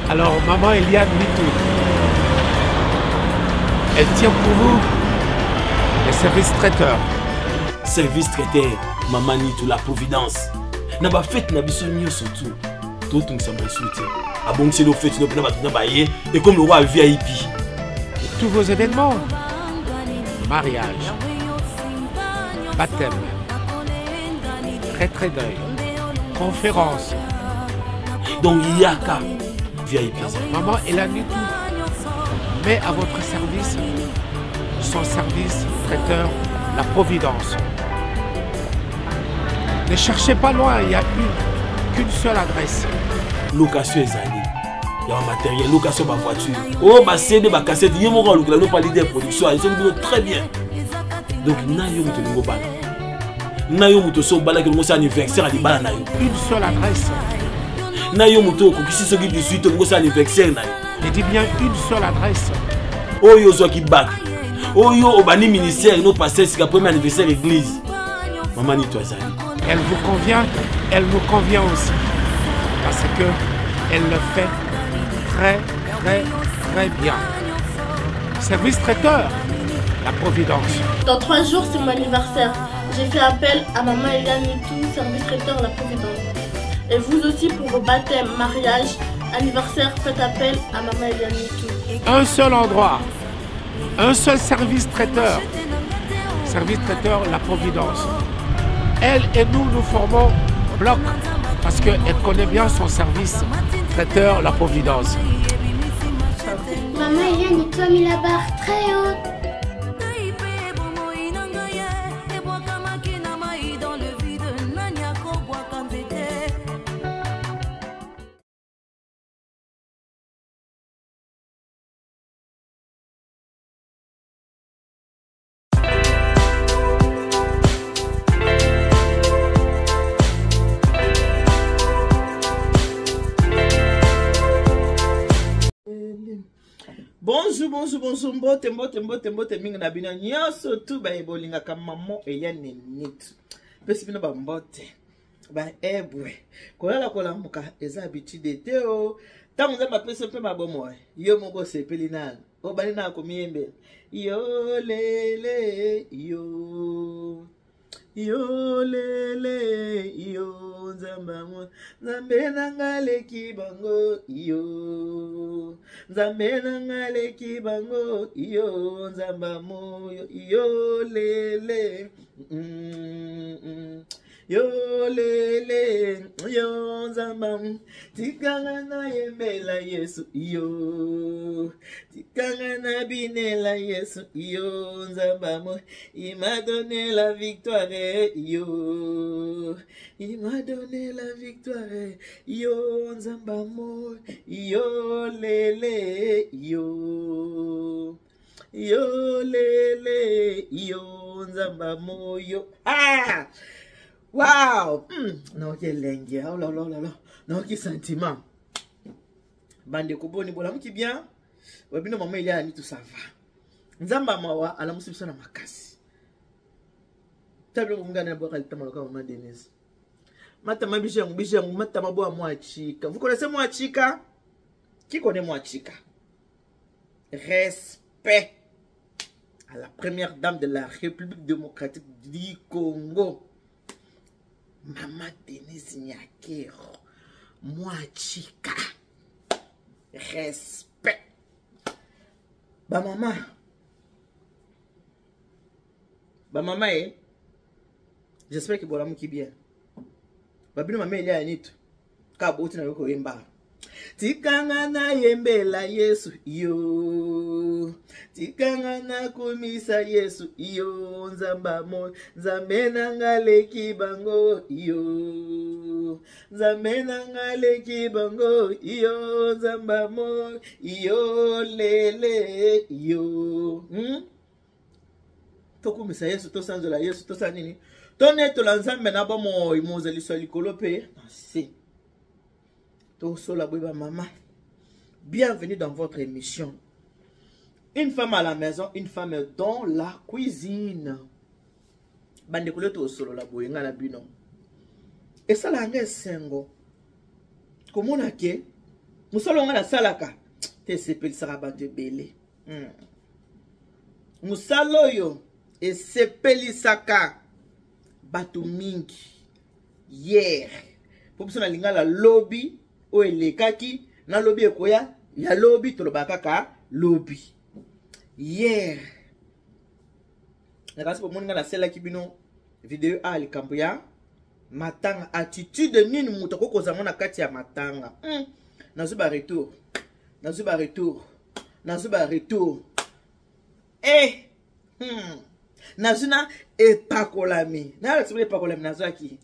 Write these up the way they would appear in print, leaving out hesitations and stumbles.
Alors, maman Eliane Nitou, elle tient pour vous les services traiteurs. Service traiteur, maman Nitou, la providence. N'a pas fait na biso nyo surtout. Tout le monde s'en soutient. Ah bon, c'est le fait de ne pas et comme le roi VIP. Tous vos événements, mariage, baptême, retrait d'œil, conférence. Donc il y a qu'à VIP. Maman Eliane Nitou met à votre service son service traiteur, la providence. Ne cherchez pas loin, il n'y a qu'une seule adresse. Location Ezali. Il y a un matériel, location de ma voiture. Oh, ma CD, ma cassette, il y a mon rôle, nous parlons de production, ils sont très bien. Donc, nous avons un bal. Nous avons un bal qui est anniversaire à l'Ibala. Une seule adresse. Nous avons un bal qui est 18 qui est anniversaire. Je dis bien une seule adresse. Oh, yo, zo qui bat. Oh, yo, au bani ministère, nous passons c'est le premier anniversaire de l'église. Maman Nitou Ezali. Elle vous convient, elle nous convient aussi. Parce que elle le fait très bien. Service traiteur, la providence. Dans 3 jours, c'est mon anniversaire. J'ai fait appel à maman Eliane Nitou, service traiteur, la providence. Et vous aussi, pour vos baptêmes, mariages, anniversaire, faites appel à maman Eliane Nitou. Un seul endroit, un seul service traiteur. Service traiteur, la providence. Elle et nous, nous formons bloc parce qu'elle connaît bien son service traiteur, la providence. Maman Eliane Nitou a mis la barre très haute. Bonjour, mbote mingi na bino nyoso tu ba ebolinga ka maman Eliane Nitou. Pesi bino ba mbote. Ba ebwe. Kolala kolamuka eza habitude te o. Tango nzamba pesa pe mabomo. Yo moko sepeli nana. O bani na komiembe. Yo lele yo. Yo lele yo nzamba mo. Nzambe nangale kibango yo. Nzambe nangale kibango yo nzamba mo yo lele yo lele yo nzamba tikanga na yembela Yesu yo tikanga na binela Yesu yo nzamba mo il m'a donné la victoire yo il m'a donné la victoire yo nzamba mo yo lele yo yo lele yo nzamba mo yo ah wow non quel lengue oh là là là là non quel sentiment bande ko boni bola muki bien wabino maman Eliane Nitou ça va nzamba mawa ala musibisa na makasi tablo ngana boka litama ka maman Denise matama bijangu matama boa Mwachika. Vous connaissez Mwachika? Qui connaît Mwachika? Respect à la première dame de la République démocratique du Congo. Maman Denise Nyakero. Mwachika. Respect. Ba maman. Ba maman j'espère que vous allez bien. Babino maman Eliane Nitou. Ka boti na yoko yemba. Tikanga na yembela Yesu yo. Tikanga na kumisa Yesu yo. Nzamba mo. Nzambe nangale kibango yo. Nzambe nangale kibango yo. Nzamba mo. Yo lele yo. Tokumisa Yesu to sanzola Yesu to sanini. Tonne to lanzambe na ba mo imozeli so likolo pe. Si. To sola beba maman. Bienvenue dans votre émission. Une femme à la maison, une femme dans la cuisine. Bande kule to solo la boyenga la bino. Et ça la nge sengo. Comment on a ke? Musolo nga la salaka. Te sepeli sarabate bele. Musalo yo. Et sepeli saka. Batu mingi. Hier. Pour ça na linga la lobby. O elekaki. Na lobby ekoya. Ya lobby tolobaka ka lobby. Hier. Nakasi pour moninga la sela kibino vidéo a likambo ya matanga attitude nini mutu kokozanga na kati ya matanga. Nazuba retour. Nazuba retour. Nazuba retour. Nazuna epakolami. Na la epakolami nazaki.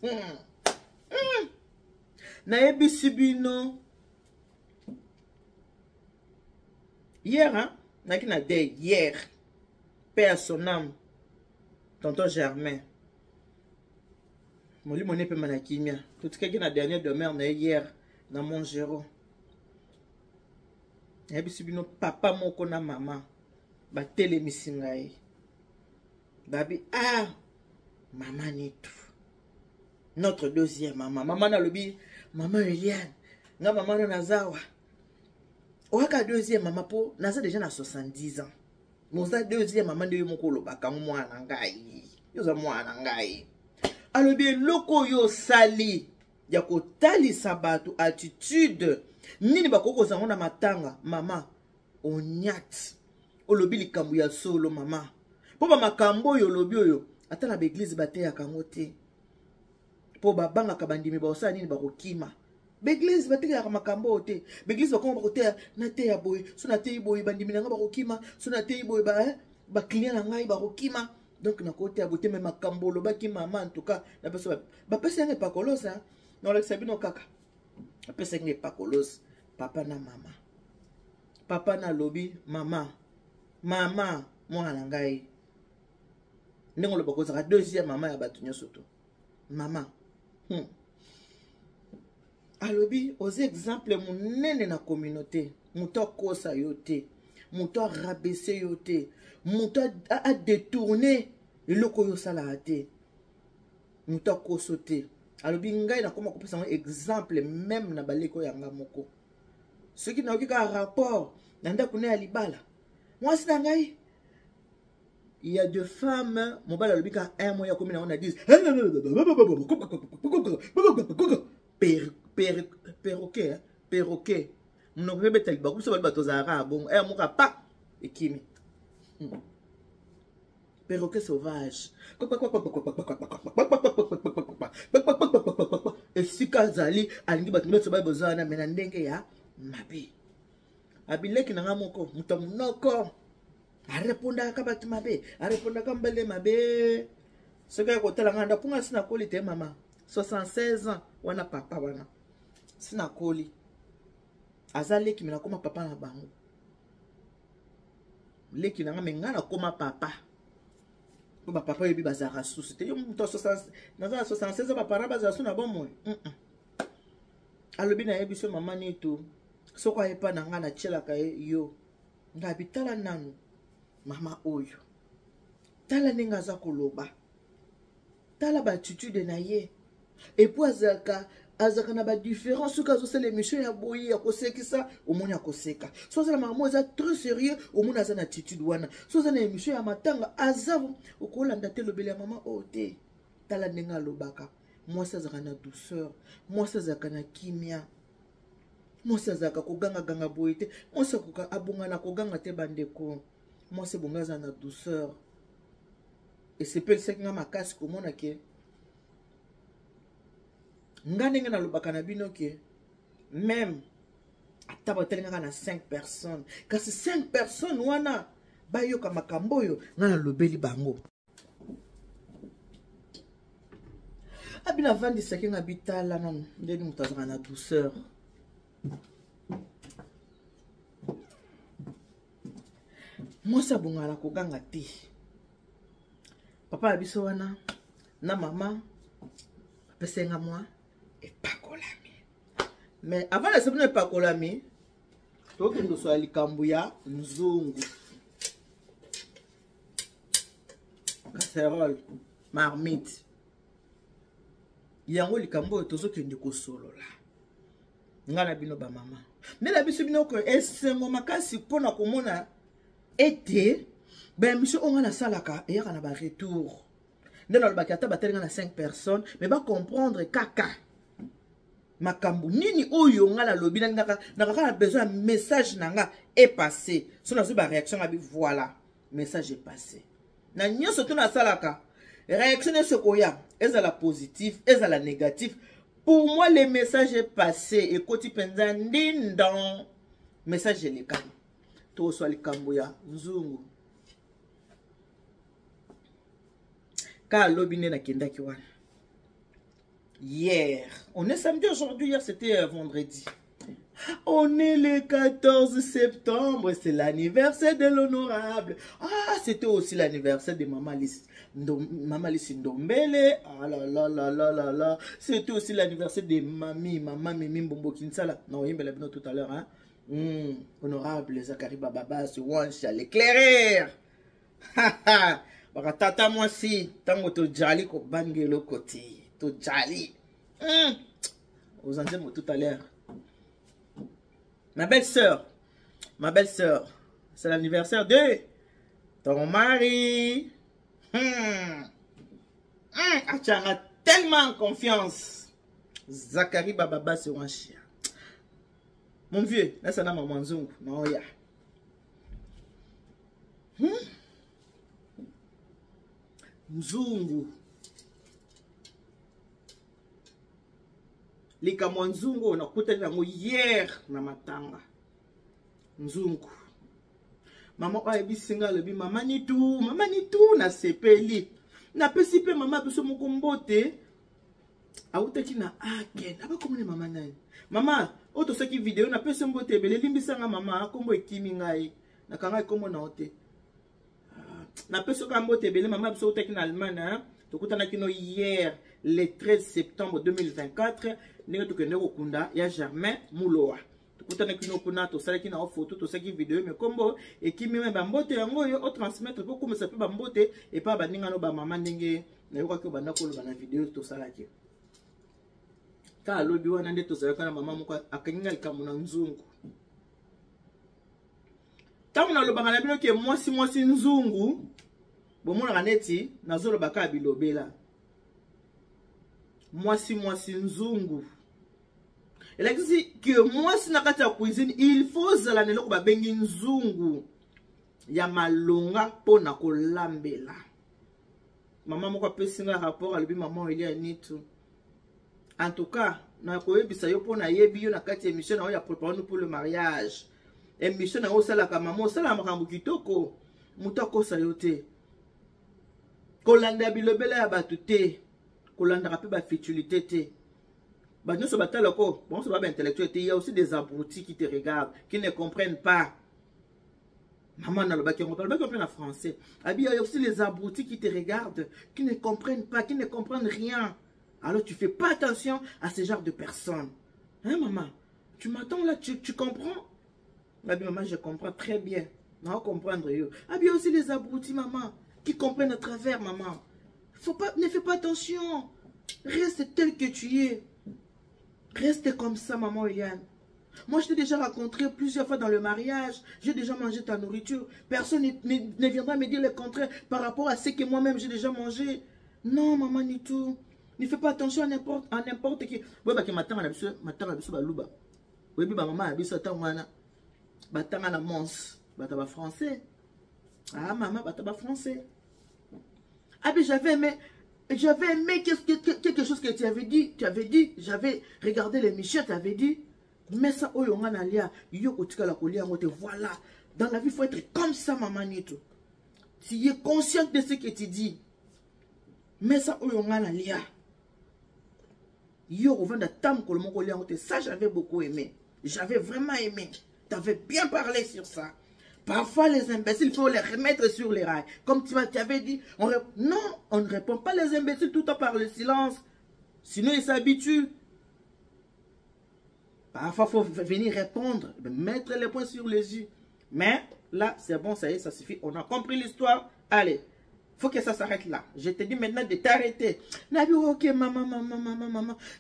Na ebisi bino. Hier hein, naki na day hier. Paix à son âme. Tonton Germain. Moli moné pe manakimia. Tout ce qui na dernière demeure na hier na mon géro. Na ebisi bino papa moko na maman. Ba telemisi ngai. Babi maman nitu. Notre deuxième maman. Maman na lobi maman Eliane. Nga maman no nazawa. Oaka deuxième maman po naza déjà na 70 ans. Moza deuxième maman de moko lobaka mwana ngai. Yoza mwana ngai. Alobi loko yo sali ya kotali sabatu attitude nini bakoko zango na matanga mama onyat olobi likambu ya solo mama po ba makambo yo lobi oyo ata na l'église bate ya kangote po babanga kabandimi ba osala nini bakokima l'église bate ya makambo te l'église bakoma bakote na te ya boy so na te boy bandimi nanga bakokima so na te boy ba client na ngai bakokima. Donc, na côté à beauté, même à Cambolo, baki maman, en tout cas, la personne, bah, personne n'est pas colosse, hein. Non, le sabino kaka. La personne n'est pas colosse. Papa na maman. Papa na lobby, maman. Maman, moi, nangai. N'est-ce le bako, ça deuxième maman, ya batunyo soto. Maman. A lobby, aux exemples, mon nene na communauté, mon to kosa yote, mon to rabaisser yote. Mouta a détourné le loko yo salate. Mouta ko sauté. Alors bingai na koma ko un exemple même na baleko yanga moko. Ce qui n'a aucun rapport nanda kune alibala. Moi c'est ngai. Il y a deux femmes, mon bal alobi ka un mois ya komi na on a dit perroquet perroquet. Mon bébé tel ba ko so ba to zara bon un mois pa ekimi. Perroquet sauvage. Et si Kazali, alingi batumbe soba bozana mena ndenge ya mabe. Abileki nanga moko, mutamnoko. Areponda ka batu mabe, areponda ka mbele mabe. Seka ko tala nganda punga sina koli te mama. 76 ans wana papa wana. Sina koli. Azaleki mena koma papa na bango. Leki nanga mengana koma papa. Ba papa yebi bazara susu te yo muto 76 ba para bazara suna bomo. Alobi na yebi so mama neto. Soko ayepa nanga na chela ka yo. Ngabitala nanu mama oyo. Tala ninga za koloba. Tala ba attitude na ye. Et puis azaka na ba différence suka zo sele mission ya boyi ya kosekisa omoni ya koseka so za maman za très sérieux omoni za na attitude wana so za na mission ya matanga azavu okolanda te lobele ya maman ote tala ndenga lobaka moi ça zaka na douceur moi ça zaka na kimia moi ça zaka koganga ganga boyi te moi ça koka abunga na koganga te bandeko moi c'est bonga za na douceur et c'est peut être que ma casse comme on a que ngane ngana lobaka na bino ke même ataba telinga na 5 personnes kasi 5 personnes wana bayoka makambo yo ngana lobeli bango abina vandi sakinga bitala nan ndeni mutazanga na douceur moi ça bungala ko ganga ti papa biso wana na mama pesenga moi epakolami. Mais avant la semaine epakolami, tokendo so alikambu ya nzungu. casserole, marmite. Yango likambo tozo kende ko solo la. Ngana bino ba mama. Mais la biso bino ko esengo makasi pona komona ete ben monsieur on a salaka et on a ba retour. Ndelo ba kata batelinga na 5 personnes mais ba comprendre kaka. Makambu nini oyo ngala lobi na besoin message nanga est passé. So na ba réaction abi voilà, message est passé. Na nyoso to na salaka réaction est ce koya, est la positive, est la négative. Pour moi, le message est passé. Et quand tu penses dans message est le cas. Tout soit le Kamboya, Nzungu. Car l'obine na kenda kiwan. Hier, on est samedi aujourd'hui, hier c'était vendredi. On est le 14 septembre, c'est l'anniversaire de l'honorable. Ah, c'était aussi l'anniversaire de Maman Lisi Ndombele. Ah là là là là là là. C'était aussi l'anniversaire de Maman Mimi Mbombo Kinsala. Non, il me l'a dit tout à l'heure. Hein? Honorable Zakari Bababa, ce Wansha, l'éclaireur. Ha ha. Tata moi si, tango to jali ko bangelo côté. To jali. Aux anciens tout à l'heure. Ma belle-sœur, c'est l'anniversaire de ton mari. Tu as tellement confiance. Zakari Bababa c'est un chien. Mon vieux, là c'est maman Nzungu. Non, ya. Nzungu. Lika Nzungu na kuta yango hier na matanga. Nzungu. Maman oyebi singa lebi mama ni tu na sepeli. Na pesipe mama biso mokombote. Autaki na aken. Aba komone mama nani. Mama, oto saki video na pesi mbote bele limbisanga mama kombo ekimi ngai. Na kanga kombo na ote. Na pesi mbote bele mama biso otaki na Allemagne. Tokutana kino hier le 13 septembre 2024. Ninga tukende kokunda ya Germain Muloa. Tukutana kino kuna to sala kina photo to saki video me kombo e kimi me bambote yango yo o transmettre pour comme ça peut bambote et pas baninga no ba mama ndenge na yoka ko banda ko na video to sala ki. Ka lobi wana nde to sala kana mama moko akinga likamuna Nzungu. Tamu na lobanga na bino ke mwasi Nzungu bomona kaneti nazolo baka bilobela. Mwasi Nzungu. Elle a dit que moi si nakati ya cuisine il faut zala neloko ba bengi Nzungu ya malonga pona ko lambela. Maman moko pesinga rapport alobi maman il y a nitu. En tout cas, na ko yebisa yo pona yebi yo nakati émission na yo ya préparer pour le mariage. Émission na yo sala ka maman sala makambo kitoko mutako sayote. Kolanda bilobela ya batute. Kolanda rapé ba futilité te. Bah nous sommes bon, c'est pas intellectuel. Il y a aussi des abrutis qui te regardent, qui ne comprennent pas. Maman n'a le bac, on parle pas comprendre en français. Il y a aussi les abrutis qui te regardent, qui ne comprennent pas, qui ne comprennent rien. Alors tu fais pas attention à ce genre de personnes. Hein maman? Tu m'attends là, tu comprends? Maman, je comprends très bien. Non, comprendre yo. Il y a aussi les abrutis, maman, qui comprennent à travers, maman. Ne fais pas attention. Reste tel que tu es. Reste comme ça, maman Yann. Moi, je t'ai déjà rencontré plusieurs fois dans le mariage. J'ai déjà mangé ta nourriture. Personne ne viendra me dire le contraire par rapport à ce que moi-même j'ai déjà mangé. Non, maman, ni tout. Ne fais pas attention à n'importe qui. Oui, parce que ma tante a besoin de louba. Oui, ma maman a besoin de louba. Ma tante a mons. Ma tante français. Ah, maman, ma tante français. Ah, mais j'avais aimé quelque chose que tu avais dit. Tu avais dit, j'avais regardé l'émission, tu avais dit, mais ça, oh, on a lia, voilà. Dans la vie, il faut être comme ça, maman Nito. Tu es consciente de ce que tu dis. Mais ça, oh, on a lia. Ça, j'avais beaucoup aimé. J'avais vraiment aimé. Tu avais bien parlé sur ça. Parfois, les imbéciles, il faut les remettre sur les rails. Comme tu avais dit, non, on ne répond pas les imbéciles tout le temps par le silence. Sinon, ils s'habituent. Parfois, il faut venir répondre, mettre les points sur les yeux. Mais là, c'est bon, ça y est, ça suffit. On a compris l'histoire. Allez, faut que ça s'arrête là. Je te dis maintenant de t'arrêter. Nabi, ok, maman,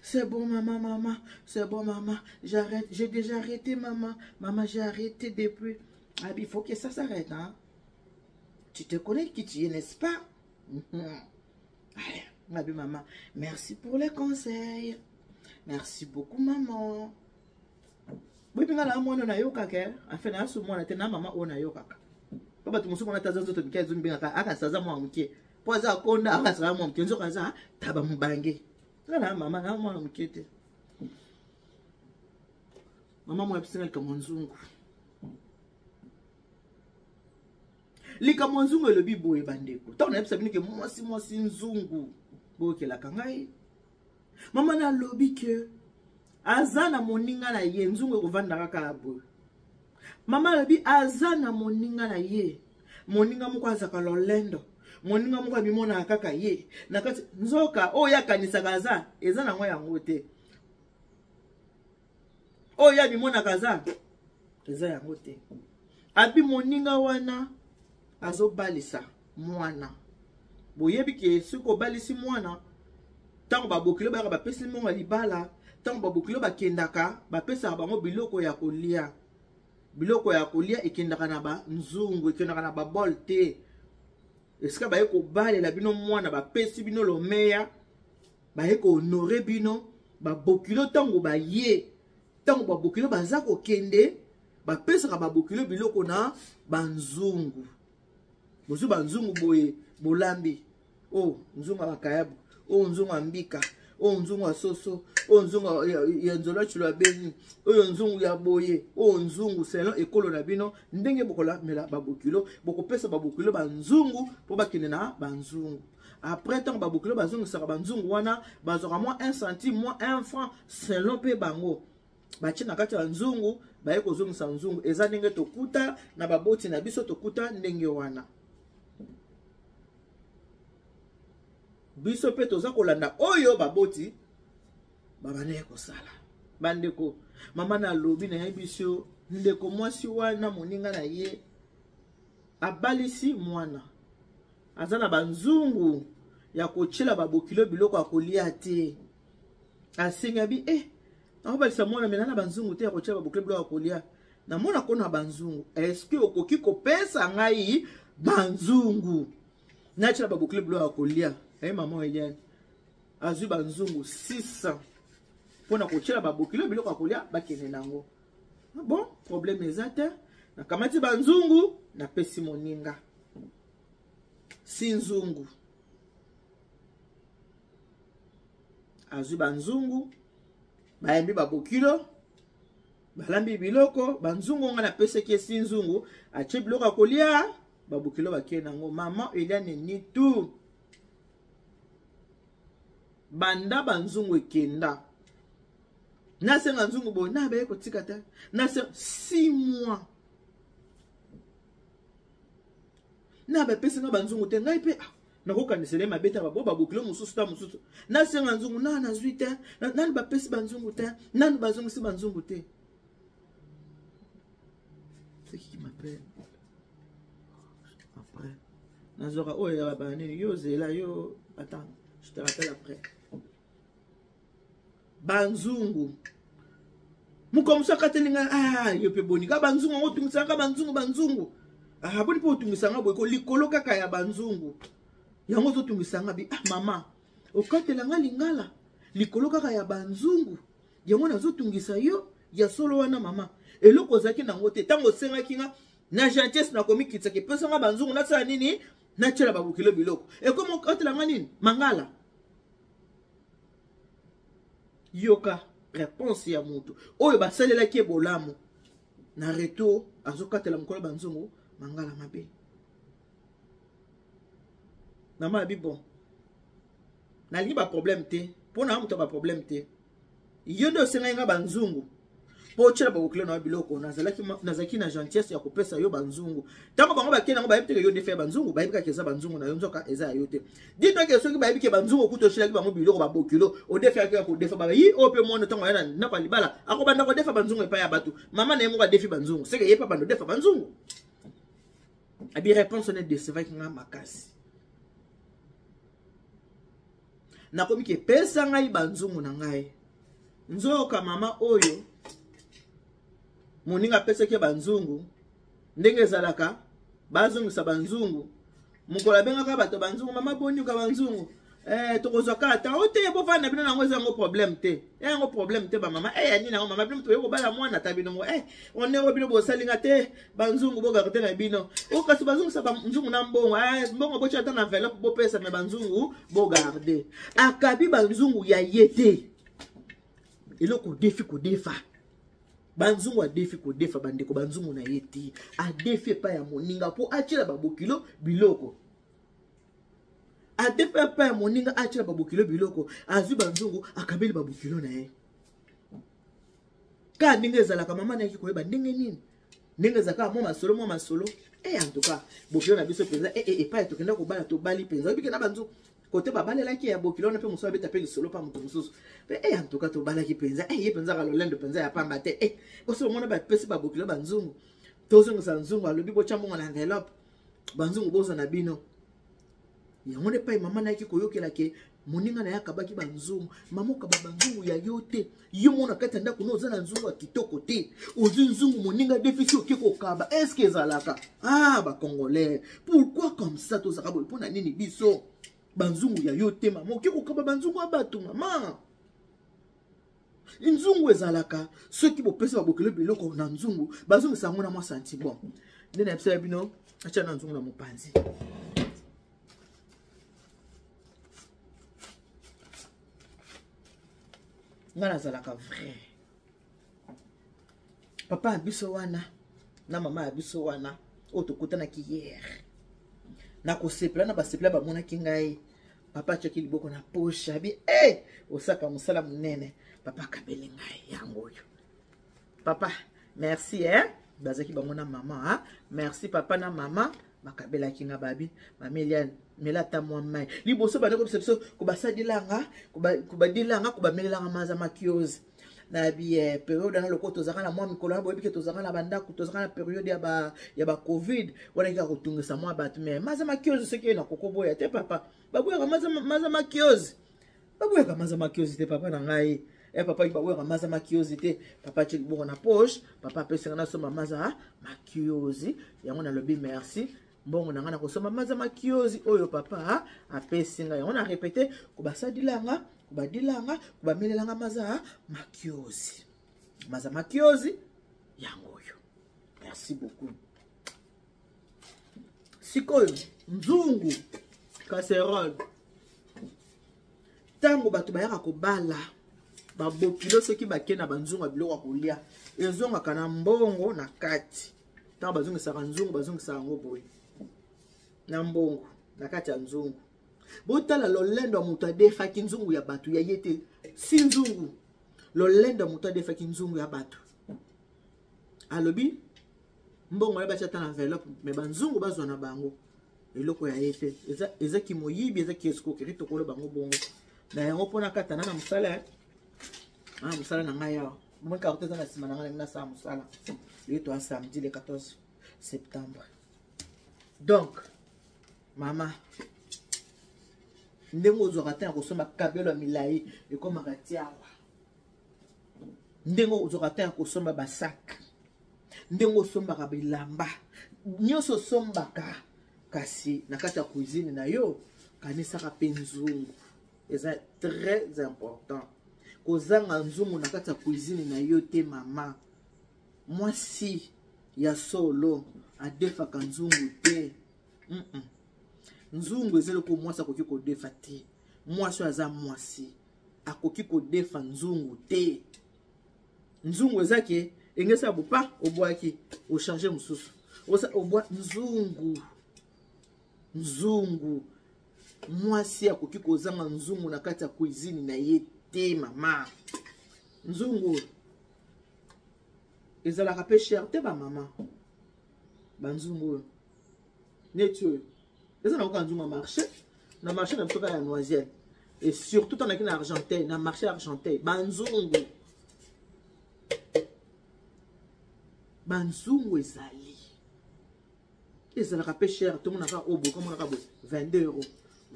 c'est bon, maman, c'est bon, maman, j'arrête, j'ai déjà arrêté, maman, j'ai arrêté depuis. Nabi, il faut que ça s'arrête, hein. Tu te connais qui tu es, n'est-ce pas? Allez, Nabi, maman, merci pour les conseils. Merci beaucoup, maman. Oui, puis là, moi, on a eu quelqu'un. En fait, là, sur moi, maman, on a eu quelqu'un. Papa tu musu mona tazo zoto bika zumbi ngaka akasaza mwa mke poza konda akasaza mwa mke nzo kaza taba mubange na mama na mwa mkete mama mwa psinga kama nzungu lika mwanzungu elobi boye bandeko ta na psa binike mwasi nzungu boke la kangai mama na lobi ke azana moninga na ye nzungu kovanda kaka abo. Mama lobi azana moninga na ye. Moninga moko azaka lolendo. Moninga moko abimona kaka ye. Nakati nzoka oya kanisa kaza eza na ngo yango te. Oya bimona kaza eza yango te. Abi moninga wana azobalisa mwana. Boyebi ke siko balisi mwana tango babokilo ba bapesi monga libala tango babokilo bakendaka bapesa bango biloko ya kolia. Biloko ya kolia ekendaka na ba nzungu ekendaka na ba bol te esika baye ko balela bino mwana bapesi bino lomeya baye ko honore bino babokilo tango baye tango babokilo baza kokende bapesaka babokilo biloko na banzungu bozu banzungu boye bolambi oh nzungu bakayabu oh nzungu ambika oh nzungu asoso oh nzungu ya nzola chilo beni oh nzungu ya boye oh nzungu selon ekolo na bino ndenge bokola mela babokilo bokopesa babokilo banzungu po bakende na banzungu. Après tant babokilo banzungu saka banzungu wana bazora moins 1 centime moins 1 franc selon pe bango bachi na kati ya nzungu baye kozungisa nzungu eza ndenge tokuta na baboti na biso tokuta ndenge wana. Biso pe toza kolanda oyo baboti babane kosala bandeko mama na lobi na yebisio ndeko mwasi wana moninga na ye abalisi mwana azana banzungu ya kochela babokilo biloko akolia te asenga bi abalisa mwana menana banzungu te ya kochela babokilo biloko akolia na mona kona banzungu est-ce que okoki kopesa ngai banzungu na chela babokilo biloko akolia maman Eliane azu banzungu 600 pona kochela babokilo biloko akolia bakene nango. Bon problème ezate na kamati banzungu na pesi moninga sinzungu azu banzungu bayembi babokilo balambi biloko banzungu nga na pesi ke sinzungu ache biloko akolia babokilo bakene nango. Maman Eliane ni tout banda banzungu ekenda nasenga nzungu bo na baye kotika ta nase 6 mois na ba pesa na banzungu te ngai pe nakokanisele mabeta babo babokilo mususu ta mususu nasenga nzungu na na 8 nani ba pesa banzungu te nani bazungu si banzungu te. C'est qui m'appelle après nazora oya bani yo zela yo attends je te rappelle après. Banzungu mukomsa katelinga yo pe bonika banzungu ngotungisanga banzungu boni po tungisanga boyko likolo kaka ya banzungu yango zo tungisanga bi mama okatelanga lingala likolo kaka ya banzungu yango nazo tungisa yo ya solo wana mama eloko zaki nango te tango senga kinga na gentesse na komikitsa ke pesa nga banzungu na tsana nini na chela babukilo biloko ekomo okatelanga nini mangala yoka réponse ya mutu oyo basalela ki bolamu na reto azokatela mukolo banzungu mangala mabe mama abi bon nalingi ba problème te pona mutu ba problème te yondo senga nga banzungu po chela babukilo na biloko nazaki na gentillesse ya kopesa yo banzungu tango bango bakena ngo bayebite yo defa banzungu bayebika keza banzungu na yo nzoka eza yo te dito ke soki bayebike banzungu kuto chela ki bango biloko babokilo o defa ya ko defa baba yi ope mono tango yana na palibala akobanda ko defa banzungu epa ya batu mama na yemoka defi banzungu seke yepa bando defa banzungu abi réponse ne décevant nga makasi nakomi ke pesa ngai banzungu na ngai nzoka mama oyo moninga pesa ke banzungu ndenge ezalaka bazongisa banzungu mukola bengaka bato banzungu mama boni ka banzungu tokozwa kata ote bovanda bino nango ezango problème te yango problème te ba mama yani nango mama bino toyeko bala mwana tabino ngo onero bino bosalinga te banzungu bogarde na bino okasi banzungu sa banzungu na mbongo mbongo bocha ata na enveloppe bopesa me banzungu bogarde akabi banzungu ya yete eloko defi ko defa banzungu a defi ko defa bandeko banzungu na yete a defi pa ya moninga po achila babokilo biloko adefa pa ya moninga achila babokilo biloko azu banzungu akabeli babokilo na ye ka ndenge ezalaka mama na yaki koyeba ndenge nini ndenge ezalaka mwa masolo en tout cas bokilo na biso penza pa ya tokenda kobala tobali penza obike na banzungu kote babalelaki ya bokilo na pe moso abeta pe lisolo pa moto mosusu pe en tout cas tobalaki penza ye penza ka lolendo penza ya pamba te oso mona ba pesi ba bokilo banzungu tozongisa nzungu alobi bocha mbongo na enveloppe banzungu bozo na bino yango ne pa mama na yaki koyokela ke moninga na yakabaki banzungu mama okaba banzungu ya yote yo mona kati ndako no zana nzungu ya kitoko te ozi nzungu moninga déficit okiko kaba est-ce que ezalaka ba congolais pourquoi comme ça tozaka boy pona nini biso banzungu ya yote mama okiko kaba banzungu abatu mama nzungu ezalaka soki bopesa babokelo biloko na nzungu bazungu sango na mwa santi bon ndena epsa bino acha na nzungu na mopanzi ngana zalaka vrai papa abiso wana na mama abiso wana otokutana ki hier na kosepela na basepela bamona ki ngai papa chaki liboko na poche abi osaka musala munene papa kabeli ngai yango yo papa merci bazaki bamona mama merci papa na mama bakabela kinga babi mamelian melata mwa mai liboso bana ko biso ko basadilanga ko badilanga ko bamelelanga maza makioze na bi periode na lokoto zaka na mwa mikolo na boyebike tozaka na bandako tozaka na periode ya ba covid wana ka kotungisa mwa batu mais maza makioze seki na kokoboya te papa baboya maza makioze baboya maza makioze te papa na ngai papa baboya maza makioze te papa cheki bongo na poche papa pesa na soma maza makioze yango na lobi merci mbongo nanga na kosoma maza makiozi oyo papa apesinga yango na répéter ko basadilanga ko badilanga ko bamelelanga maza makiozi yango yo merci beaucoup sikoyo nzungu casserole tango bato bayaka kobala babokilo soki bakena banzungu biloko kolia ezongaka na mbongo na kati tango bazongisaka nzungu bazongisaka yango boye na mbongo na kati ya nzungu botala lolendo ya moto adefaki nzungu ya bato ya yete si nzungu lolendo ya moto adefaki nzungu ya bato alobi mbongo ya bacha ta na enveloppe me banzungu bazwa na bango eloko ya yete ezaki moyibi ezaki escroquerie tokolo bango bongo na yango mpona katana na mosala mosala na ngai awa mwa carte eza na nsima na ngai nasala mosala leto a samedi le 14 septembre donc mama ndenge ozwaka te ya kosomba kabelo ya milai ekomaka ti awa ndenge ozwaka te ya kosomba basaka ndenge osombaka bilamba nyonso osombaka kasi na kati ya cuisine na yo kanisaka mpe nzungu eza très important kozanga nzungu na kati ya cuisine na yo te mama mwasi ya solo adefaka nzungu te nzungu ezele ko mwasi akoki kodefa te mwasi aza mwasi akoki kodefa nzungu te nzungu ezake engesa bopa obwaki o changer mususu osa obwa nzungu mwasi akoki kozanga nzungu na kati ya cuisine na ye te mama nzungu ezalaka pe cher te ba mama banzungu neti oyo eza na koka nzungu marché na marché na bisoka ya noisienne et surtout tanaki na argenteuil na marché argenteuil banzungu ezalaka pe cher tomonaka obo komonaka bo 22 €,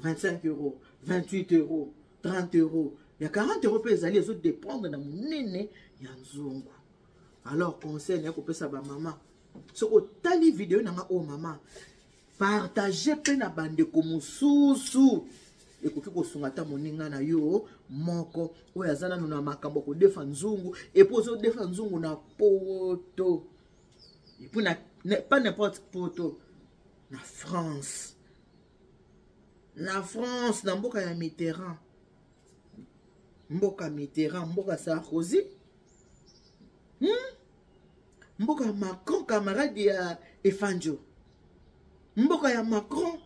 25 €, 28 €, 30 euros. Il y a 40 euros pour les alliés, ils ont dépendre dans mon nene, il y a un zongo. Alors, conseil, il y a que ça va maman. Ce que tali vidéo, il y a oh maman. Partagez pena bande comme sous. Et que tu sungata moninga na yo moko oya zana na makambo ko defa nzungu et pour so defa nzungu na poto et puis pas n'importe poto na France na mboka ya Mitterrand mboka Sarkozy mboka Macron camarade ya Efanjo mboka ya Macron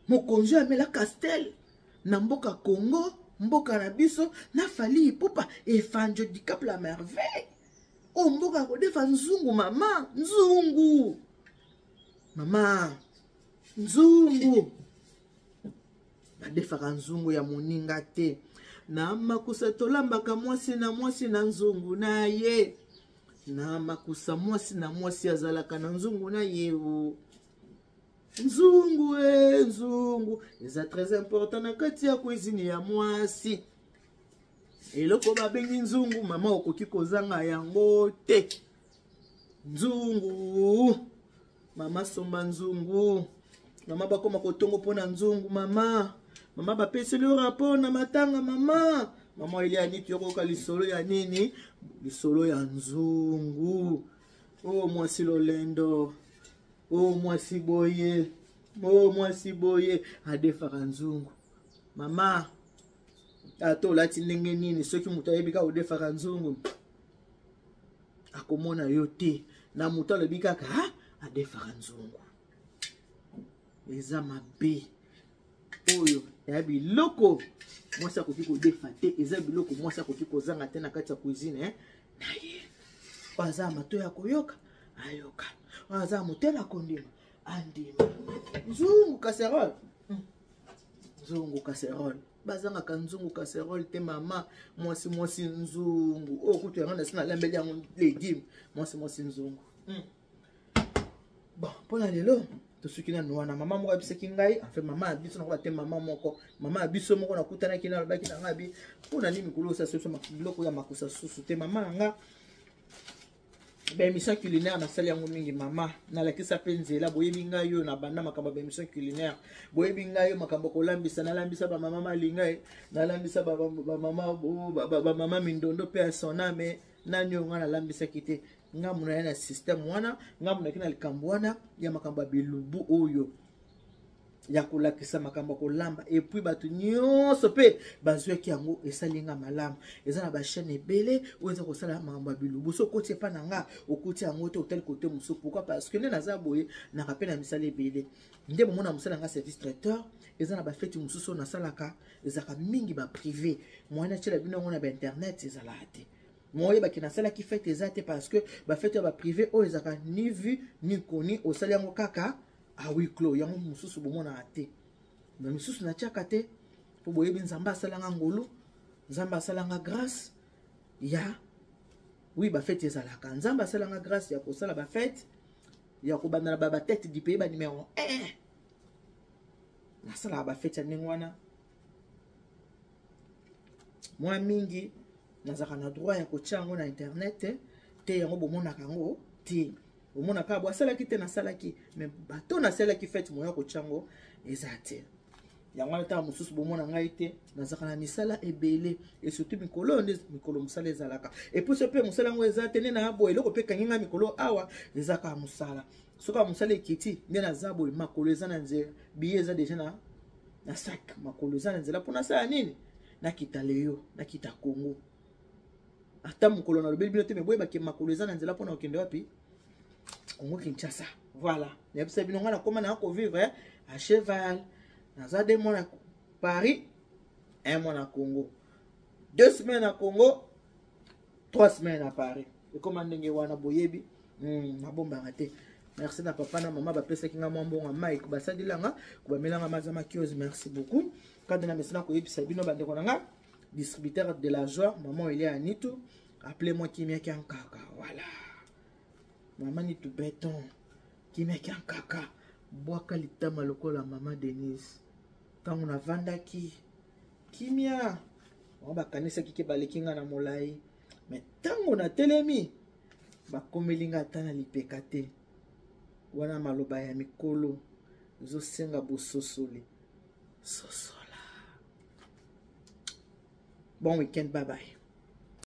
mokonzi amela Castel na mboka Congo mboka na biso na Fally Ipupa Efanjo du Cap la merveille o mboka ko defa nzungu mama nzungu badefaka nzungu ya moninga te na makusa tolambaka mwasi na nzungu na ye na makusa mwasi na mwasi azalaka na nzungu na ye nzungu eza très important na kati ya cuisine ya mwasi eloko babengi nzungu mama okoki kozanga yango te nzungu mama somba nzungu mama bakoma kotongo pona nzungu mama bapeseli yo rapport na matanga mama ili aniti yokoka lisolo ya nini lisolo ya nzungu mwasi lolendo mwasi boye adefaka nzungu mama ato lati ndenge nini soki mutu ayebika odefaka nzungu akomona yo te na mutu alobi kaka adefaka nzungu eza mabe oyo ya biloko mwasi akoki kodefa te eza biloko mwasi akoki kozanga te na kati ya cuisine na ye aza matoyi ya koyoka ayoka aza motema kondima andima nzungu casserole bazangaka nzungu casserole te mama mwasi nzungu okutu yango nasi nalambeli yango légume mwasi nzungu bon mpona lelo tosuki nanu wana mama moko abisaki ngai enfin mama abiso nakoba te mama abiso moko nakutanaki na alobaki na ngai abi mpona nini mikolo osaso biloko ya makusa susu te mama na nga émission culinaire nasali yango mingi mama nalakisa mpe nzela boyebi ngai yo na banda makambo ya émission culinaire boyebi ngai yo makambo kolambisa nalambisa bamama malinga nalambisa bamama mindondo mpe ya soname nani yo nga nalambisaki te ngambu na ye na système wana ngambu naki na likambo wana ya makambo ya bilubu oyo ya kolakisa makambo kolamba et puis bato nyonso pe bazwaki yango esalinga malamu eza na bachaîne ebele oyo eza kosala makambo ya bilubu so okoti epa na nga okoti yango te otel kote mosusu pourquoi parce que nde naza boye naka mpe na misala ebele nde bomona mosala nga service traiteur eza na bafeti mosusu oyo nasalaka ezalaka mingi baprivé moyena tiela bino yango na bainternet ezalaka te moyebaki nasalaki fete eza te parce que bafete ya baprivé oyo ezalaka ni vu ni koni osali yango kaka oui clos yango mususu bomona te mais mususu natiaka te po boyebi nzambe asalanga ngolu nzambe asalanga grâce ya oui bafete ezalaka nzambe asalanga grâce ya kosala bafete ya kobanda na batete du pays ba numéro 1 nasalaka bafete ya ndenge wana mwa mingi nazaka na droit ya kotia yango na internet te yango bomonaka yango te omona ka bo asalaki te nasalaki mais bato nasalaki fete moya kochango eza te yango ata mosusu bomona ngai te nazaka na misala ebele et surtout mikolo musala ezalaka et puis pe musala ngo eza te na abo eloko pe kanginga mikolo awa ezaka musala soka musala ekiti nde naza boye makolo eza na nzela biye eza déjà na sac makolo eza na nzela mpona sala nini nakita leyo nakita Congo ata mokolo na lobeli bino te me boye bake makolo eza na nzela mpona okende wapi Congo Kinshasa. Voilà. Les personnes qui ont comment vivre à cheval. Dans un mois à Paris, un mois à Congo. 2 semaines à Congo, 3 semaines à Paris. Et comment on wana boyebi, na bomba raté. Merci na papa na maman ba pesa kinga mambo nga Mike ba sadilanga ko ba melanga mazama kios merci beaucoup. Quand na mesina ko yebisa bino bande ko nga distributeur de la joie, maman il est à Nito. Appelez-moi Kimia Kankaka. Voilà. Maman ni tout béton. Qui met qu'un caca. Bois qualité malokola maman Denise. Quand on a vendaki. kimia on bakanisa kike balekinga na molai mais tango na telemi bakomelinga ata na lipeka te wana maloba ya mikolo ezosenga bososoli sosola. Bon week-end, bye bye.